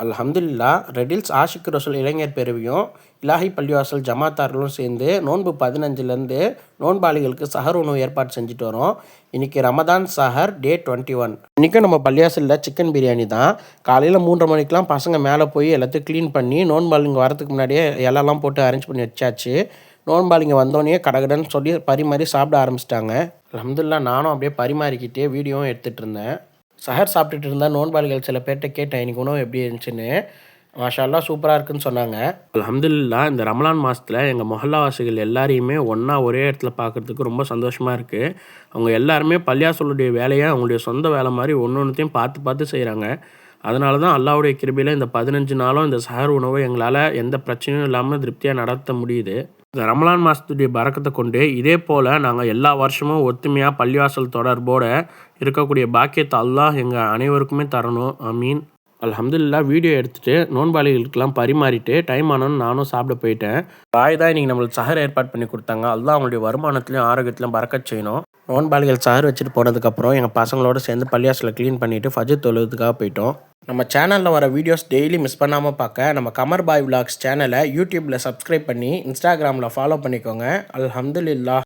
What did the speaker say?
அல்ஹம்துலில்லா ரெடில்ஸ் ஆஷிக் ரசூல் இளைஞர் பேரவையும் இலாஹி பள்ளிவாசல் ஜமாத்தார்களும் சேர்ந்து நோன்பு 15லேருந்து நோன்பாளிகளுக்கு சஹர் உணவு ஏற்பாடு செஞ்சுட்டு வரோம். இன்றைக்கி ரமதான் சஹர் டே 21. இன்றைக்கும் நம்ம பள்ளிவாசலில் சிக்கன் பிரியாணி தான். காலையில் 3:30 மணிக்கெலாம் பசங்க மேலே போய் எல்லாத்தையும் க்ளீன் பண்ணி நோன்பாளிங்க வரதுக்கு முன்னாடியே இலெல்லாம் போட்டு அரேஞ்ச் பண்ணி வச்சாச்சு. நோன்பாளிங்க வந்தோடனே கடகடன்னு சொல்லி பரிமாறி சாப்பிட ஆரம்பிச்சிட்டாங்க. அல்ஹம்துலில்லா நானும் அப்படியே பரிமாறிக்கிட்டே வீடியோவும் எடுத்துகிட்டு இருந்தேன். சஹர் சாப்பிட்டுட்டு இருந்தால் நோன்பாளிகள் சில பேர்கிட்ட கேட்டேன் இன்றைக்கி உணவு எப்படி இருந்துச்சுன்னு. மாஷா அல்லாஹ் சூப்பராக இருக்குன்னு சொன்னாங்க. அல்ஹம்துலில்லா இந்த ரமலான் மாதத்தில் எங்கள் மொஹல்லாவாசிகள் எல்லாரையுமே ஒன்றா ஒரே இடத்துல பார்க்குறதுக்கு ரொம்ப சந்தோஷமாக இருக்குது. அவங்க எல்லாருமே பள்ளியாசலுடைய வேலையை அவங்களுடைய சொந்த வேலை மாதிரி ஒன்றையும் பார்த்து பார்த்து செய்கிறாங்க. அதனால தான் அல்லாஹ்வுடைய கிருபையில் இந்த 15 நாளும் இந்த சஹர் உணவை எங்களால் எந்த பிரச்சனையும் இல்லாமல் திருப்தியாக நடத்த முடியுது. இந்த ரமலான் மாதத்துடைய பரக்கத்தை கொண்டு இதே போல் நாங்கள் எல்லா வருஷமும் ஒத்துமையாக பள்ளிவாசல் தொடர்போடு இருக்கக்கூடிய பாக்கியத்தை அல்லாஹ் எங்கள் அனைவருக்குமே தரணும். ஆமீன். அல்ஹம்துலில்லா வீடியோ எடுத்துகிட்டு நோன்பாளிகளுக்கெல்லாம் பரிமாறிட்டு டைம் ஆனோன்னு நானும் சாப்பிட போயிட்டேன். பாய் தான் இன்றைக்கி நம்மளுக்கு சஹர் ஏற்பாடு பண்ணி கொடுத்தாங்க. அல்லாஹ் அவங்களுடைய வருமானத்துலையும் ஆரோக்கியத்திலையும் பறக்கச் செய்யணும். நோன்பாளிகள் சஹர் வச்சுட்டு போனதுக்கப்புறம் எங்கள் பசங்களோடு சேர்ந்து பள்ளிவாசலை க்ளீன் பண்ணிவிட்டு ஃபஜர் தொழுவதுக்காக போயிட்டோம். நம்ம சேனலில் வர வீடியோஸ் டெய்லி மிஸ் பண்ணாமல் பார்க்க நம்ம கமர் பாய் விலாக்ஸ் சேனலை யூடியூப்பில் சப்ஸ்கிரைப் பண்ணி இன்ஸ்டாகிராமில் ஃபாலோ பண்ணிக்கோங்க. அல்ஹம்துலில்லா.